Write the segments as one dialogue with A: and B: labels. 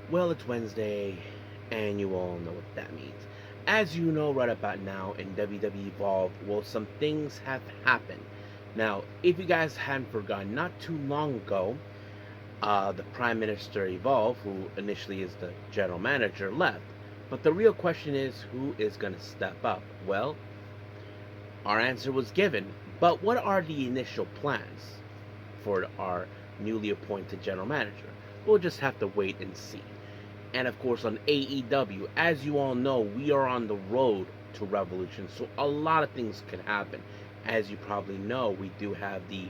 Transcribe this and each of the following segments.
A: Well, it's Wednesday, and you all know what that means. As you know right about now in WWE Evolve, well, some things have happened. Now, if you guys hadn't forgotten, not too long ago, the Prime Minister Evolve, who initially is the General Manager, left. But the real question is, who is going to step up? Well, our answer was given. But what are the initial plans for our newly appointed General Manager? We'll just have to wait and see. And of course, on AEW, as you all know, we are on the road to Revolution, so a lot of things could happen. As you probably know, we do have the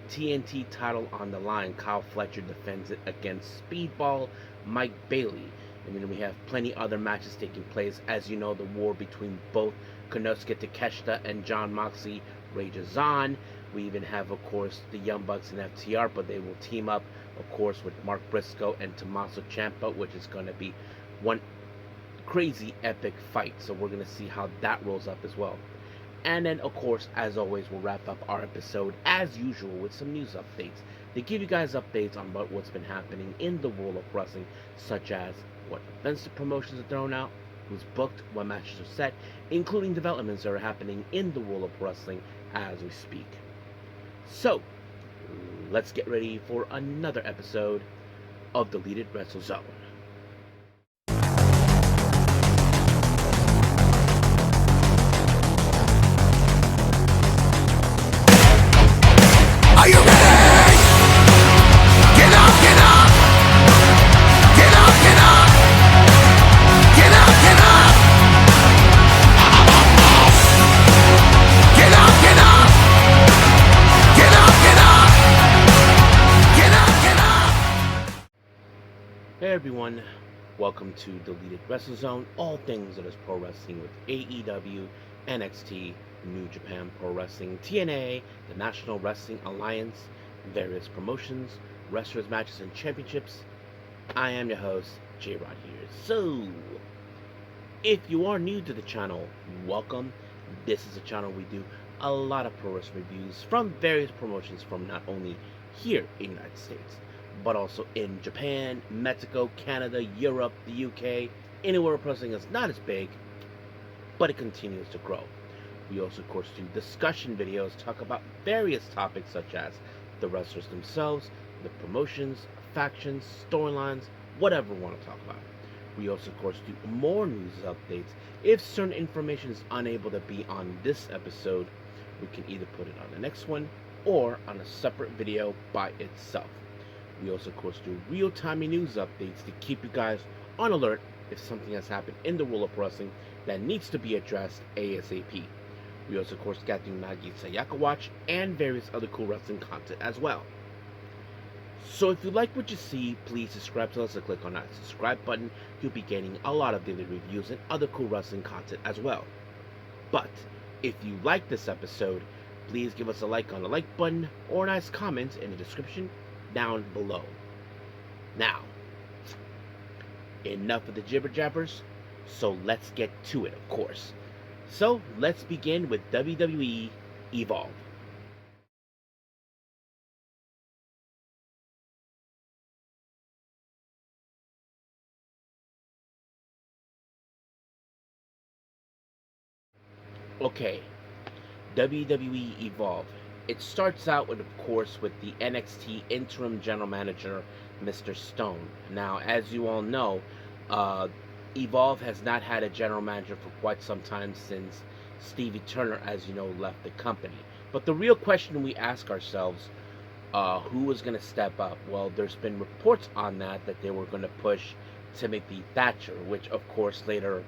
A: TNT title on the line. Kyle Fletcher defends it against Speedball Mike Bailey. And then we have plenty other matches taking place. As you know, the war between both Konosuke Takeshita and John Moxley rages on. We even have, of course, the Young Bucks and FTR, but they will team up, of course, with Mark Briscoe and Tommaso Ciampa, which is going to be one crazy epic fight. So we're going to see how that rolls up as well. And then, of course, as always, we'll wrap up our episode, as usual, with some news updates. They give you guys updates on what's been happening in the world of wrestling, such as what events the promotions are thrown out, who's booked, what matches are set, including developments that are happening in the world of wrestling as we speak. So, let's get ready for another episode of Deleted Wrestle Zone.
B: Are you ready? Get up, get up! Get up, get up! Get up, get up! Get up, get up! Get up, get up! Get up, get up!
A: Hey everyone, welcome to Deleted Wrestle Zone, all things that is pro wrestling with AEW, NXT, New Japan Pro Wrestling, TNA, the National Wrestling Alliance, various promotions, wrestlers, matches, and championships. I am your host, J-Rod here. So, if you are new to the channel, welcome. This is a channel we do a lot of pro wrestling reviews from various promotions from not only here in the United States, but also in Japan, Mexico, Canada, Europe, the UK, anywhere pro wrestling is not as big, but it continues to grow. We also, of course, do discussion videos, talk about various topics such as the wrestlers themselves, the promotions, factions, storylines, whatever we want to talk about. We also, of course, do more news updates. If certain information is unable to be on this episode, we can either put it on the next one or on a separate video by itself. We also, of course, do real-time news updates to keep you guys on alert if something has happened in the world of wrestling that needs to be addressed ASAP. We also, of course, got the Nagi Sayaka Watch and various other cool wrestling content as well. So if you like what you see, please subscribe to us and click on that subscribe button. You'll be getting a lot of daily reviews and other cool wrestling content as well. But if you like this episode, please give us a like on the like button or a nice comment in the description down below. Now, enough of the jibber jabbers, so let's get to it, of course. So, let's begin with WWE Evolve. Okay, WWE Evolve. It starts out with, of course, with the NXT interim general manager, Mr. Stone. Now, as you all know, Evolve has not had a general manager for quite some time since Stevie Turner, as you know, left the company. But the real question we ask ourselves, who was going to step up? Well, there's been reports on that they were going to push Timothy Thatcher, which of course later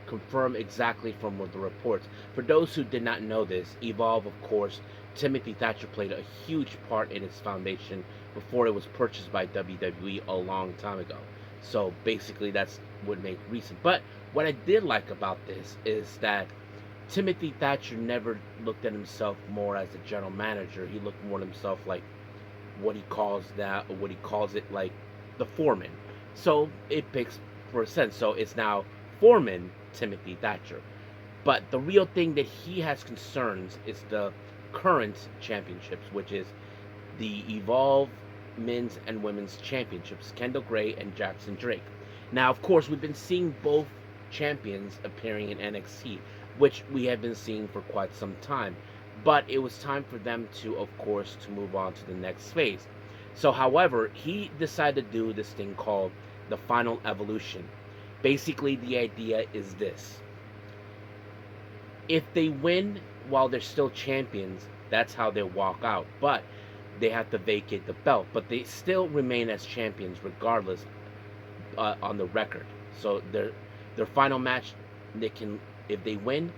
A: confirmed exactly from the reports. For those who did not know this, Evolve, of course, Timothy Thatcher played a huge part in its foundation before it was purchased by WWE a long time ago. So basically that's what made recent. But what I did like about this is that Timothy Thatcher never looked at himself more as a general manager. He looked more at himself like what he calls that, or what he calls it, like the foreman. So it makes for sense. So it's now Foreman Timothy Thatcher. But the real thing that he has concerns is the current championships, which is the Evolve men's and women's championships, Kendall Gray and Jackson Drake. Now, of course, we've been seeing both champions appearing in NXT, which we have been seeing for quite some time. But it was time for them to, of course, to move on to the next phase. So, however, he decided to do this thing called the Final Evolution. Basically, the idea is this: if they win while they're still champions, that's how they walk out. But they have to vacate the belt, but they still remain as champions regardless on the record. So their final match, they can, if they win,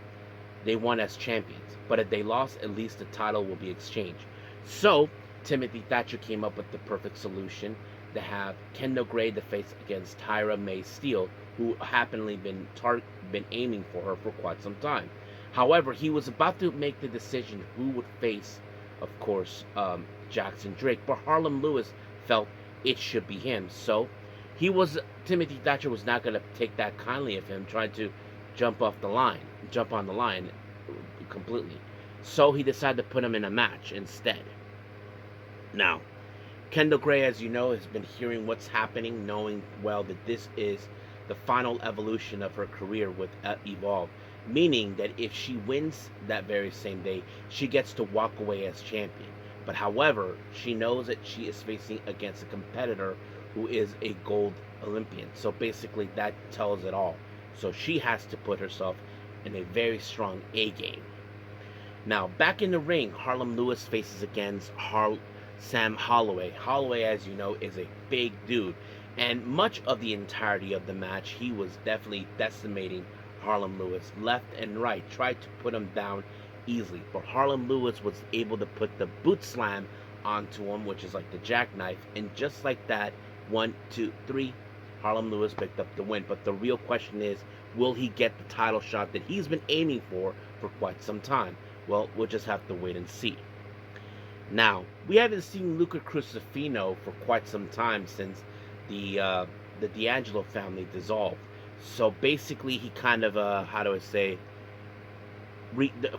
A: they won as champions. But if they lost, at least the title will be exchanged. So Timothy Thatcher came up with the perfect solution to have Kendall Gray the face against Tyra May Steele, who happily been aiming for her for quite some time. However, he was about to make the decision who would face, of course, Jackson Drake, but Harlem Lewis felt it should be him. So Timothy Thatcher was not going to take that kindly of him trying to jump on the line completely. So he decided to put him in a match instead. Now, Kendall Gray, as you know, has been hearing what's happening, knowing well that this is the final evolution of her career with Evolve, meaning that if she wins that very same day, she gets to walk away as champion. But however, she knows that she is facing against a competitor who is a gold Olympian. So basically that tells it all. So she has to put herself in a very strong A game. Now, back in the ring, Harlem Lewis faces against Sam Holloway. Holloway, as you know, is a big dude. And much of the entirety of the match, he was definitely decimating Harlem Lewis left and right, tried to put him down easily. But Harlem Lewis was able to put the boot slam onto him, which is like the jackknife. And just like that, 1, 2, 3, Harlem Lewis picked up the win. But the real question is, will he get the title shot that he's been aiming for quite some time? Well, we'll just have to wait and see. Now, we haven't seen Luca Crucifino for quite some time since the D'Angelo family dissolved. So basically, he kind of,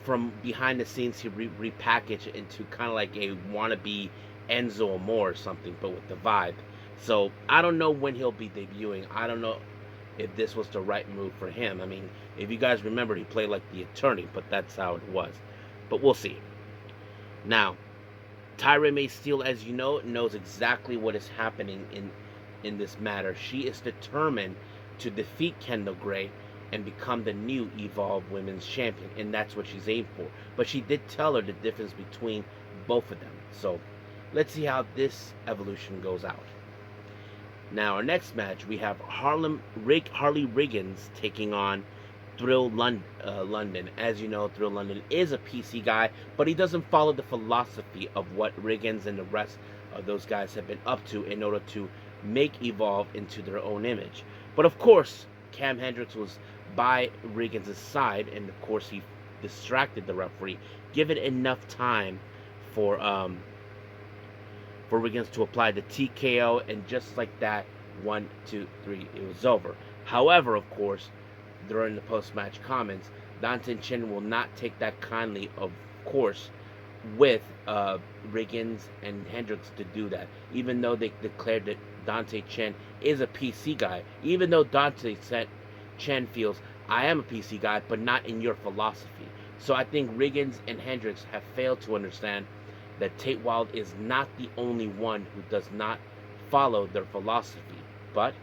A: from behind the scenes, he repackaged it into kind of like a wannabe Enzo Amore or something, but with the vibe. So I don't know when he'll be debuting. I don't know if this was the right move for him. I mean, if you guys remember, he played like the attorney, but that's how it was. But we'll see. Now, Tyra May Steele, as you know, knows exactly what is happening in this matter. She is determined to defeat Kendall Gray and become the new Evolve Women's Champion, and that's what she's aimed for. But she did tell her the difference between both of them. So let's see how this evolution goes out. Now, our next match, we have Harley Riggins taking on Thrill London. As you know, Thrill London is a PC guy, but he doesn't follow the philosophy of what Riggins and the rest of those guys have been up to in order to make Evolve into their own image. But of course, Cam Hendricks was by Riggins' side, and of course he distracted the referee, given enough time for Riggins to apply the TKO, and just like that, 1, 2, 3, it was over. However, of course, during the post-match comments, Dante Chen will not take that kindly, of course, with Riggins and Hendricks to do that, even though they declared that Dante Chen is a PC guy, even though Dante Chen feels, I am a PC guy, but not in your philosophy. So I think Riggins and Hendricks have failed to understand that Tate Wild is not the only one who does not follow their philosophy. But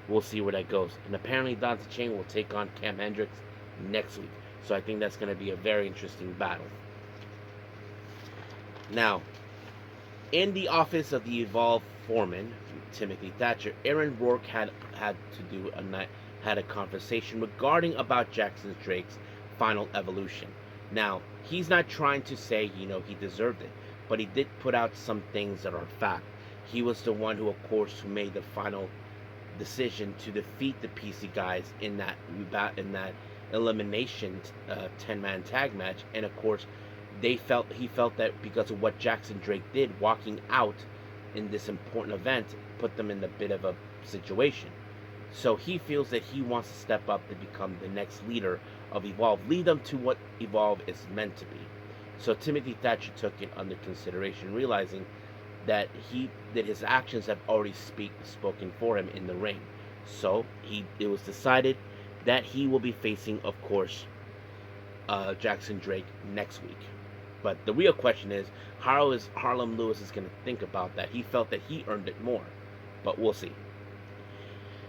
A: we'll see where that goes. And apparently Dante Chen will take on Cam Hendricks next week. So I think that's going to be a very interesting battle. Now, in the office of the Evolve Foreman, Timothy Thatcher, Aaron Rourke had a conversation regarding about Jackson Drake's final evolution. Now, he's not trying to say, he deserved it, but he did put out some things that are fact. He was the one who, of course, who made the final decision to defeat the PC guys in that elimination 10-man tag match, and of course, he felt that because of what Jackson Drake did, walking out in this important event, put them in a bit of a situation. So he feels that he wants to step up to become the next leader of Evolve, lead them to what Evolve is meant to be. So Timothy Thatcher took it under consideration, realizing that his actions have already spoken for him in the ring. So it was decided that he will be facing, of course, Jackson Drake next week. But the real question is, how is Harlem Lewis is going to think about that? He felt that he earned it more, but we'll see.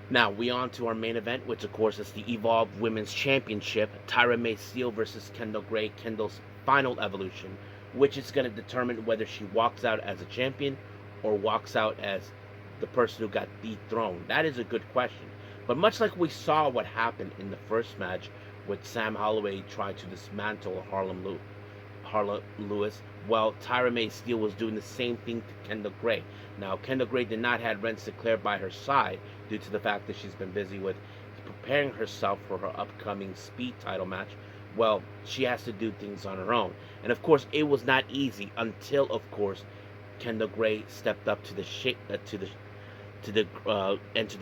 A: Now, we on to our main event, which of course is the Evolve Women's Championship. Tyra May Steele versus Kendall Gray, Kendall's final evolution, which is going to determine whether she walks out as a champion or walks out as the person who got dethroned. That is a good question. But much like we saw what happened in the first match with Sam Holloway tried to dismantle Harlem Lewis, well, Tyra May Steele was doing the same thing to Kendall Gray. Now, Kendall Gray did not have Ren Sinclair by her side due to the fact that she's been busy with preparing herself for her upcoming Speed title match. Well, she has to do things on her own. And of course, it was not easy until, of course, Kendall Gray stepped up to the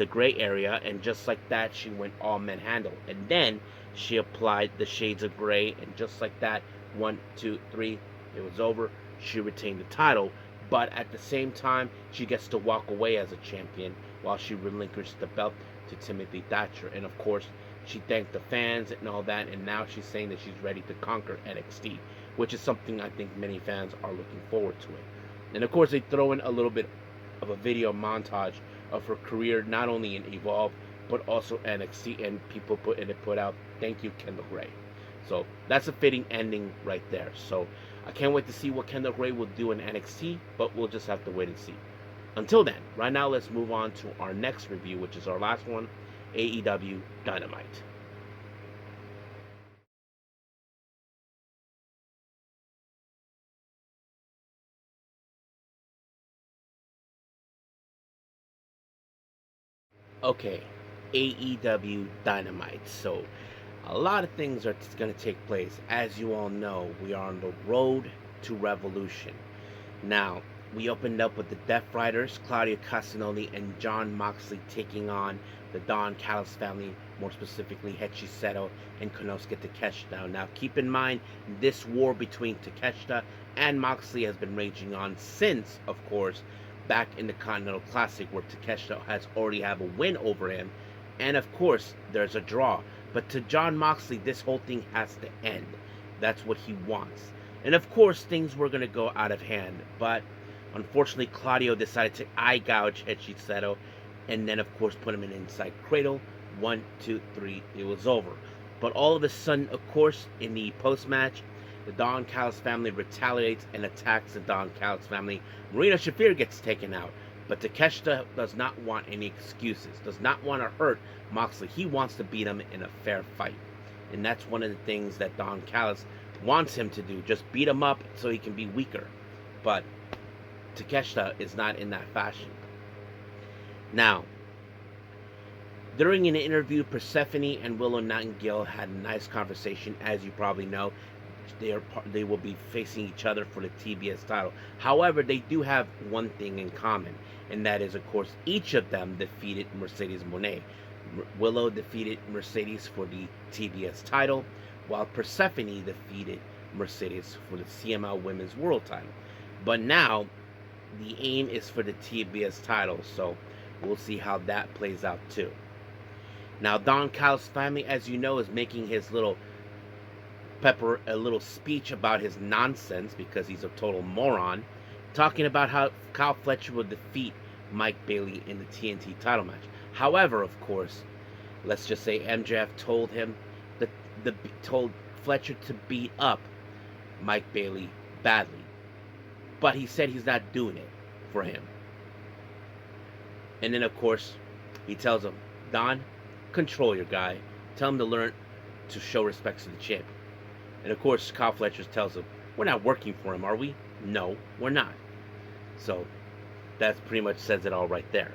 A: gray area, and just like that, she went all manhandle. And then she applied the shades of gray, and just like that, 1, 2, 3, it was over. She retained the title, but at the same time, she gets to walk away as a champion while she relinquished the belt to Timothy Thatcher. And of course, she thanked the fans and all that, and now she's saying that she's ready to conquer NXT, which is something I think many fans are looking forward to it. And of course, they throw in a little bit of a video montage of her career, not only in Evolve, but also NXT, and people put out, "Thank you, Kendall Gray." So that's a fitting ending right there. So I can't wait to see what Kendall Gray will do in NXT, but we'll just have to wait and see. Until then, right now, let's move on to our next review, which is our last one, AEW Dynamite. Okay, AEW Dynamite. So a lot of things are going to take place. As you all know, we are on the road to Revolution. Now, we opened up with the Death Riders, Claudio Castagnoli and Jon Moxley, taking on the Don Callis family, more specifically Hechi Seto and Konosuke Takeshita. Now, keep in mind, this war between Takeshita and Moxley has been raging on since, of course, back in the Continental Classic, where Takeshita has already have a win over him, and of course, there's a draw. But to Jon Moxley, this whole thing has to end. That's what he wants. And of course, things were going to go out of hand, but unfortunately, Claudio decided to eye gouge Hechi Seto, and then, of course, put him in an inside cradle. 1, 2, 3, it was over. But all of a sudden, of course, in the post-match, the Don Callis family retaliates and attacks the Don Callis family. Marina Shafir gets taken out, but Takeshita does not want any excuses, does not want to hurt Moxley. He wants to beat him in a fair fight. And that's one of the things that Don Callis wants him to do, just beat him up so he can be weaker. But Takeshita is not in that fashion. Now, during an interview, Persephone and Willow Nightingale had a nice conversation. As you probably know, they will be facing each other for the TBS title. However, they do have one thing in common, and that is, of course, each of them defeated Mercedes Moné. Willow defeated Mercedes for the TBS title, while Persephone defeated Mercedes for the CML Women's World title. But now, the aim is for the TBS title, so we'll see how that plays out too. Now, Don Callis family, as you know, is making his little a little speech about his nonsense, because he's a total moron, talking about how Kyle Fletcher will defeat Mike Bailey in the TNT title match. However, of course, let's just say MJF told him told Fletcher to beat up Mike Bailey badly, but he said he's not doing it for him. And then, of course, he tells him, "Don, control your guy. Tell him to learn to show respect to the champion." And of course, Kyle Fletcher tells him, "We're not working for him, are we?" "No, we're not." So that pretty much says it all right there.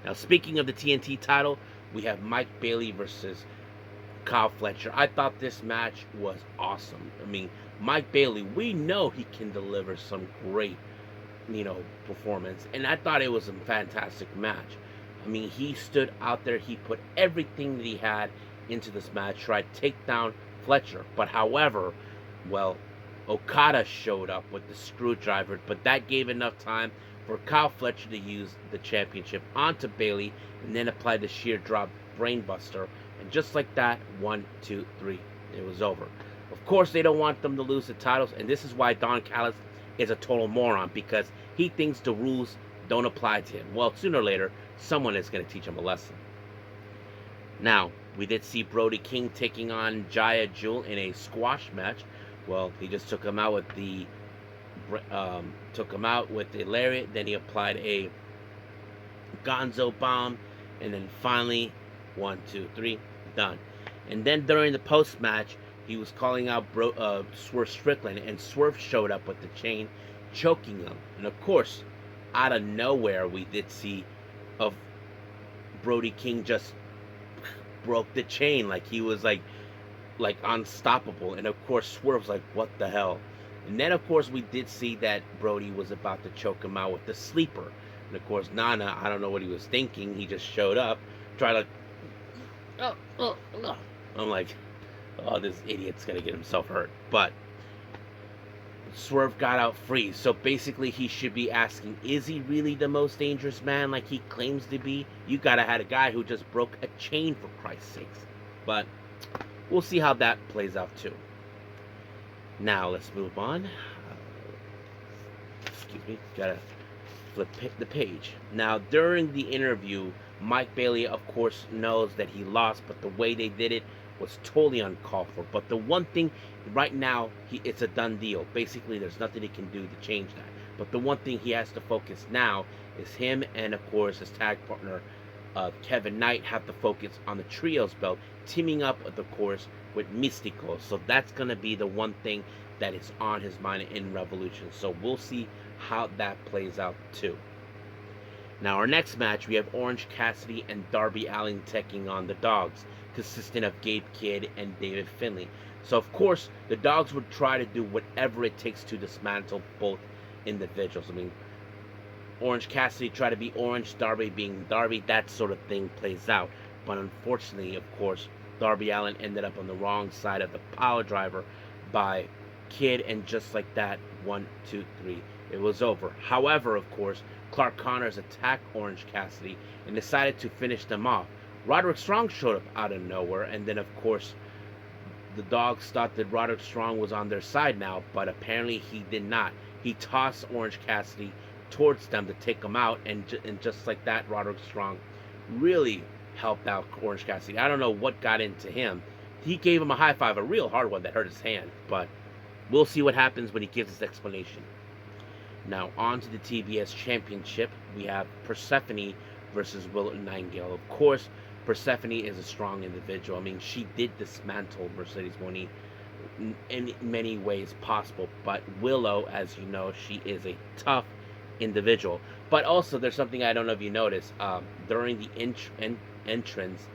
A: Now, speaking of the TNT title, we have Mike Bailey versus Kyle Fletcher. I thought this match was awesome. I mean, Mike Bailey, we know he can deliver some great, performance. And I thought it was a fantastic match. I mean, he stood out there. He put everything that he had into this match, tried to take down Fletcher. But however, well, Okada showed up with the screwdriver, but that gave enough time for Kyle Fletcher to use the championship onto Bayley and then apply the sheer drop brainbuster. And just like that, 1, 2, 3, it was over. Of course, they don't want them to lose the titles, and this is why Don Callis is a total moron, because he thinks the rules don't apply to him. Well, sooner or later, someone is going to teach him a lesson. Now, we did see Brody King taking on Jaya Jewel in a squash match. Well, he just took him out with the lariat. Then he applied a Gonzo bomb, and then finally, 1, 2, 3, done. And then during the post match, he was calling out Swerve Strickland, and Swerve showed up with the chain, choking him. And of course, out of nowhere, we did see of Brody King just broke the chain like he was like unstoppable. And of course, Swerve's like, what the hell? And then of course, we did see that Brody was about to choke him out with the sleeper. And of course, Nana, I don't know what he was thinking. He just showed up, tried to. I'm like, oh, this idiot's gonna get himself hurt. But Swerve got out free. So basically, he should be asking, is he really the most dangerous man like he claims to be? You gotta have a guy who just broke a chain, for Christ's sakes. But we'll see how that plays out too. Now let's move on. Excuse me, gotta flip the page. Now, during the interview, Mike Bailey, of course, knows that he lost, but the way they did it was totally uncalled for. But the one thing right now, it's a done deal. Basically, there's nothing he can do to change that. But the one thing he has to focus now is him and, of course, his tag partner, Kevin Knight, have to focus on the trios belt, teaming up, of course, with Mystico. So that's going to be the one thing that is on his mind in Revolution. So we'll see how that plays out too. Now, our next match, we have Orange Cassidy and Darby Allin taking on the Dogs, consisting of Gabe Kidd and David Finlay. So, of course, the Dogs would try to do whatever it takes to dismantle both individuals. I mean, Orange Cassidy try to be Orange, Darby being Darby, that sort of thing plays out. But unfortunately, of course, Darby Allin ended up on the wrong side of the power driver by Kidd, and just like that, 1, 2, 3, it was over. However, of course, Clark Connors attacked Orange Cassidy and decided to finish them off. Roderick Strong showed up out of nowhere, and then, of course, the Dogs thought that Roderick Strong was on their side now, but apparently he did not. He tossed Orange Cassidy towards them to take him out, and just like that, Roderick Strong really helped out Orange Cassidy. I don't know what got into him. He gave him a high five, a real hard one that hurt his hand, but we'll see what happens when he gives his explanation. Now, on to the TBS Championship. We have Persephone versus Willow Nightingale. Of course, Persephone is a strong individual. I mean, she did dismantle Mercedes Moné in many ways possible. But Willow, as you know, she is a tough individual. But also, there's something I don't know if you noticed. During the entrance,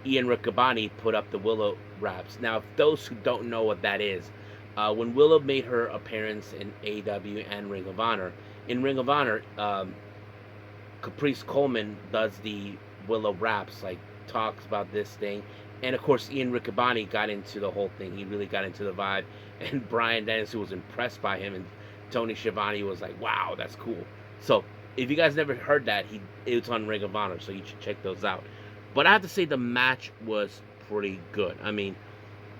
A: Ian Riccaboni put up the Willow wraps. Now, those who don't know what that is, when Willow made her appearance in AEW and Ring of Honor, in Ring of Honor, Caprice Coleman does the Willow raps, like talks about this thing, and of course Ian Riccaboni got into the whole thing. He really got into the vibe, and Bryan Danielson was impressed by him, and Tony Schiavone was like, "Wow, that's cool." So if you guys never heard that, it's on Ring of Honor, so you should check those out. But I have to say the match was pretty good. I mean,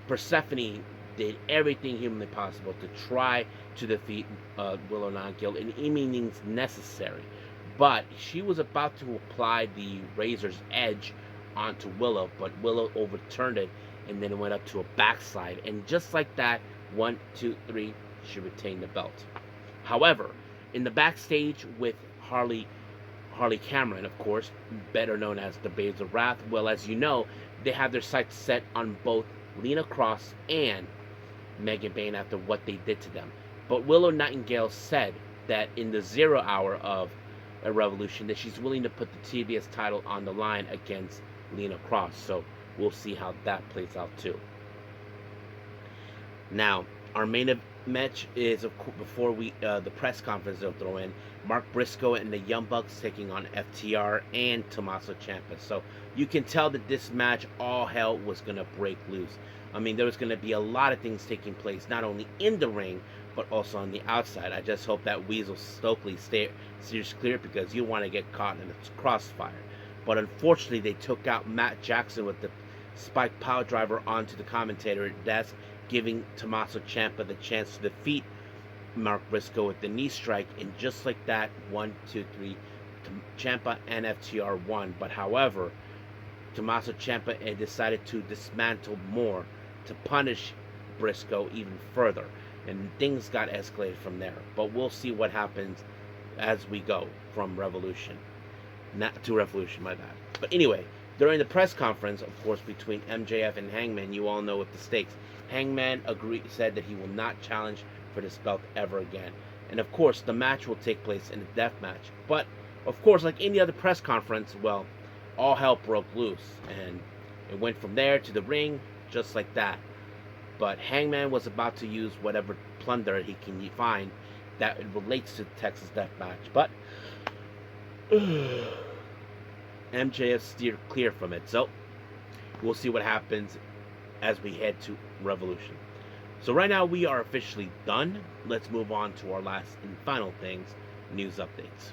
A: Persephone did everything humanly possible to try to defeat Willow Nightingale in any means necessary. But she was about to apply the Razor's Edge onto Willow, but Willow overturned it, and then it went up to a backslide. And just like that, 1, 2, 3, she retained the belt. However, in the backstage with Harley Cameron, of course, better known as the Babes of Wrath, well, as you know, they have their sights set on both Lena Cross and Megan Bayne after what they did to them. But Willow Nightingale said that in the 0 hour of a Revolution that she's willing to put the TBS title on the line against Lena Cross. So we'll see how that plays out too. Now, our main match is, of course, before the press conference they'll throw in Mark Briscoe and the Young Bucks taking on FTR and Tommaso Ciampa. So you can tell that this match, all hell was going to break loose. I mean, there was going to be a lot of things taking place, not only in the ring, but also on the outside. I just hope that Weasel Stokely steers clear, because you want to get caught in its crossfire. But unfortunately, they took out Matt Jackson with the spike power driver onto the commentator desk, giving Tommaso Ciampa the chance to defeat Mark Briscoe with the knee strike. And just like that, 1, 2, 3, Ciampa and FTR won. But however, Tommaso Ciampa decided to dismantle more to punish Briscoe even further, and things got escalated from there. But we'll see what happens as we go from Revolution, not to Revolution, my bad. But anyway, during the press conference, of course, between MJF and Hangman, you all know what the stakes. Hangman said that he will not challenge for this belt ever again, and of course, the match will take place in a death match. But of course, like any other press conference, well, all hell broke loose, and it went from there to the ring, just like that. But Hangman was about to use whatever plunder he can find that relates to the Texas Death Match, but MJF steered clear from it. So we'll see what happens as we head to Revolution. So right now we are officially done. Let's move on to our last and final things, news updates.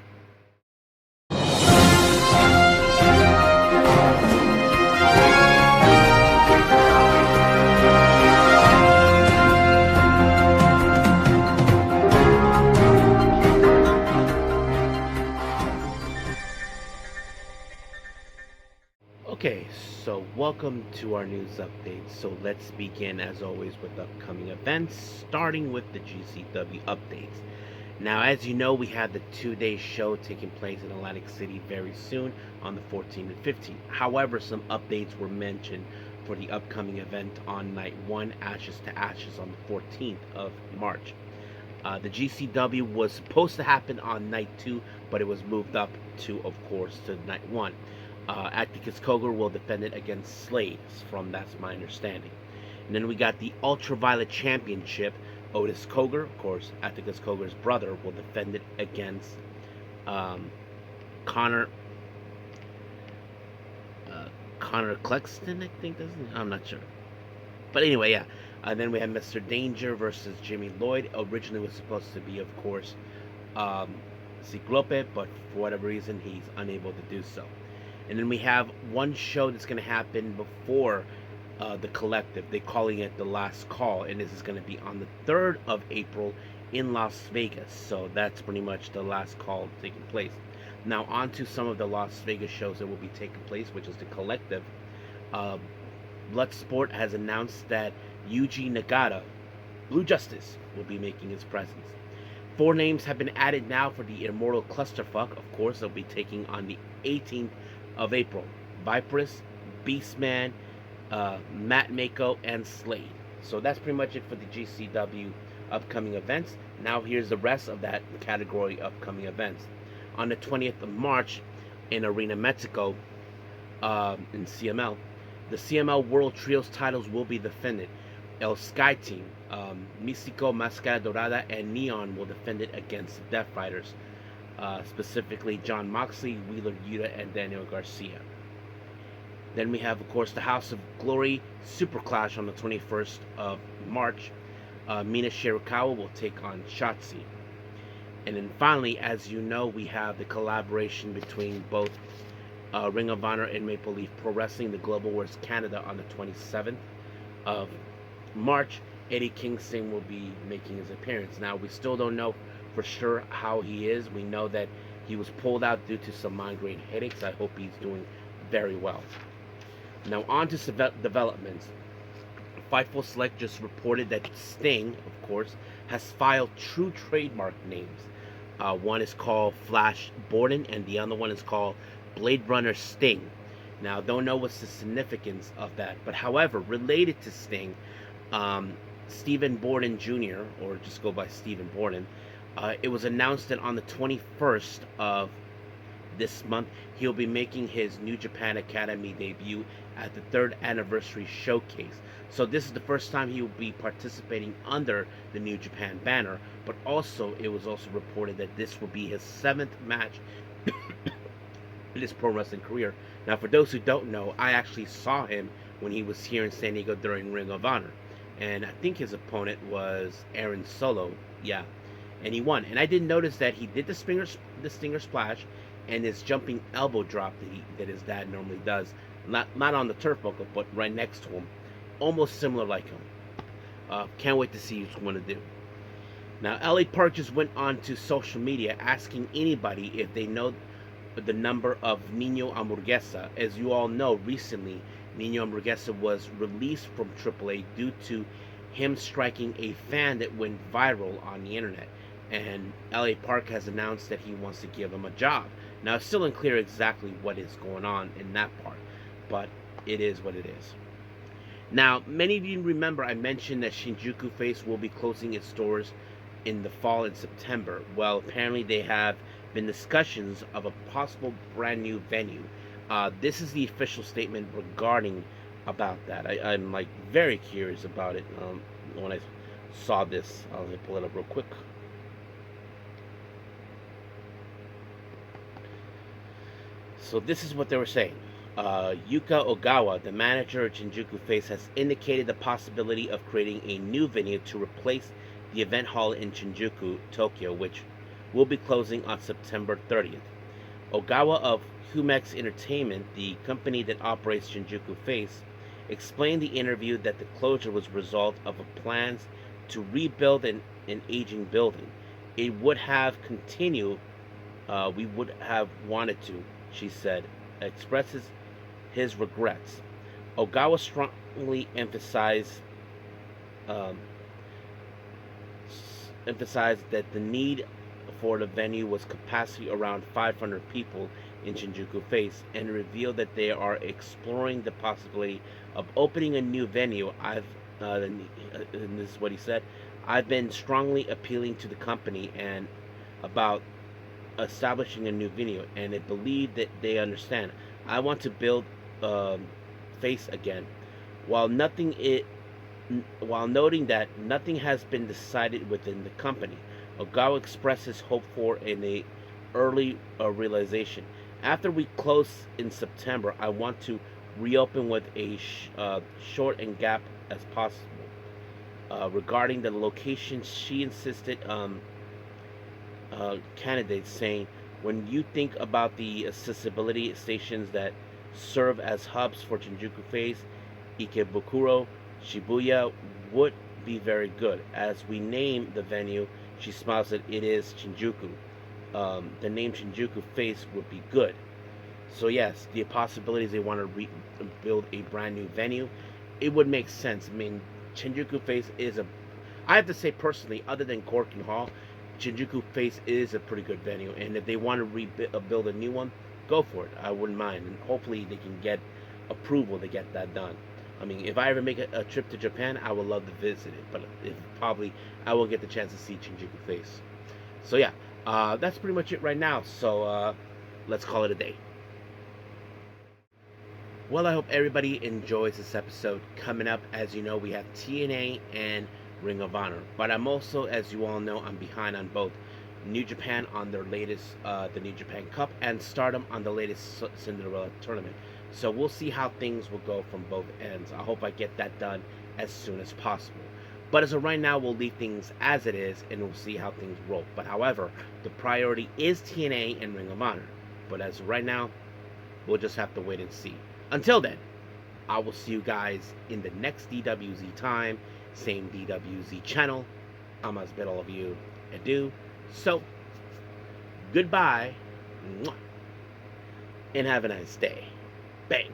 A: Okay, so welcome to our news update. So let's begin, as always, with upcoming events, starting with the GCW updates. Now, as you know, we had the 2-day show taking place in Atlantic City very soon on the 14th and 15th. However, some updates were mentioned for the upcoming event on night 1, Ashes to Ashes, on the 14th of March. The GCW was supposed to happen on night 2, but it was moved up to, of course, to night 1. Atticus Cogar will defend it against Slade, that's my understanding. And then we got the Ultraviolet Championship. Otis Cogar, of course, Atticus Cogar's brother, will defend it against Connor Clexton, I think, I'm not sure. But anyway, yeah. Then we have Mr. Danger versus Jimmy Lloyd. Originally was supposed to be, of course, Ciclope, but for whatever reason, he's unable to do so. And then we have one show that's going to happen before the Collective. They're calling it The Last Call, and this is going to be on the 3rd of April in Las Vegas. So that's pretty much the last call taking place. Now on to some of the Las Vegas shows that will be taking place, which is the Collective. Bloodsport has announced that Yuji Nagata, Blue Justice, will be making his presence. 4 names have been added now for the Immortal Clusterfuck. Of course, they'll be taking on the 18th of April. Viperous, Beastman, Matt Mako, and Slade. So that's pretty much it for the GCW upcoming events. Now here's the rest of that category upcoming events. On the 20th of March in Arena Mexico, in CML, the CML World Trios titles will be defended. El Sky Team, Místico, Máscara Dorada, and Neon will defend it against the Death Riders. Specifically John Moxley, Wheeler Yuta, and Daniel Garcia. Then we have, of course, the House of Glory Super Clash on the 21st of March. Mina Shirakawa will take on Shotzi. And then finally, as you know, we have the collaboration between both Ring of Honor and Maple Leaf Pro Wrestling, the Global Wars Canada, on the 27th of March. Eddie Kingston will be making his appearance. Now, we still don't know for sure how he is. We know that he was pulled out due to some migraine headaches. I hope he's doing very well. Now on to developments. Fightful Select just reported that Sting, of course, has filed 2 trademark names. One is called Flash Borden, and the other one is called Blade Runner Sting. Now, don't know what's the significance of that, but however, related to Sting, Stephen Borden Jr., or just go by Stephen Borden, it was announced that on the 21st of this month, he'll be making his New Japan Academy debut at the 3rd anniversary showcase. So this is the first time he will be participating under the New Japan banner, but also it was also reported that this will be his 7th match in his pro wrestling career. Now, for those who don't know, I actually saw him when he was here in San Diego during Ring of Honor, and I think his opponent was Aaron Solo. Yeah, and he won. And I did notice that he did the stinger splash, and his jumping elbow drop that his dad normally does. Not on the turnbuckle, but right next to him, almost similar like him. Can't wait to see what he's going to do. Now, LA Park just went on to social media asking anybody if they know the number of Niño Hamburgesa. As you all know, recently Niño Hamburgesa was released from AAA due to him striking a fan that went viral on the internet. And LA Park has announced that he wants to give him a job. Now, it's still unclear exactly what is going on in that part, but it is what it is. Now, many of you remember I mentioned that Shinjuku FACE will be closing its doors in the fall in September. Well, apparently they have been discussions of a possible brand new venue. This is the official statement regarding about that. I'm like very curious about it. When I saw this, I'll pull it up real quick. So this is what they were saying. Yuka Ogawa, the manager of Shinjuku FACE, has indicated the possibility of creating a new venue to replace the event hall in Shinjuku, Tokyo, which will be closing on September 30th. Ogawa of Humex Entertainment, the company that operates Shinjuku FACE, explained in the interview that the closure was a result of plans to rebuild an aging building. It would have continued, we would have wanted to, she said, expresses his regrets. Ogawa strongly emphasized that the need for the venue was capacity around 500 people in Shinjuku FACE, and revealed that they are exploring the possibility of opening a new venue. And this is what he said, I've been strongly appealing to the company and about establishing a new venue, and I believe that they understand. I want to build FACE again, while noting that nothing has been decided within the company. Ogawa expresses hope for an early realization. After we close in September, I want to reopen with a short and gap as possible. Regarding the location, she insisted candidates, saying, when you think about the accessibility stations that serve as hubs for Shinjuku FACE, Ikebukuro, Shibuya would be very good. As we name the venue, she smiles that it is Shinjuku. The name Shinjuku FACE would be good. So yes, the possibilities they want to build a brand new venue, it would make sense. I mean, Shinjuku FACE is I have to say personally, other than Gorkin Hall, Shinjuku FACE is a pretty good venue, and if they want to build a new one, go for it. I wouldn't mind, and hopefully they can get approval to get that done. I mean, if I ever make a trip to Japan, I would love to visit it, but probably I will get the chance to see Shinjuku FACE. So yeah, that's pretty much it right now. So let's call it a day. Well, I hope everybody enjoys this episode. Coming up, as you know, we have TNA and Ring of Honor. But I'm also, as you all know, I'm behind on both New Japan on their latest, the New Japan Cup, and Stardom on the latest Cinderella tournament. So we'll see how things will go from both ends. I hope I get that done as soon as possible. But as of right now, we'll leave things as it is, and we'll see how things roll. But however, the priority is TNA and Ring of Honor. But as of right now, we'll just have to wait and see. Until then, I will see you guys in the next DWZ time. Same DWZ channel. I must bid all of you adieu. So, goodbye, and have a nice day. Bang.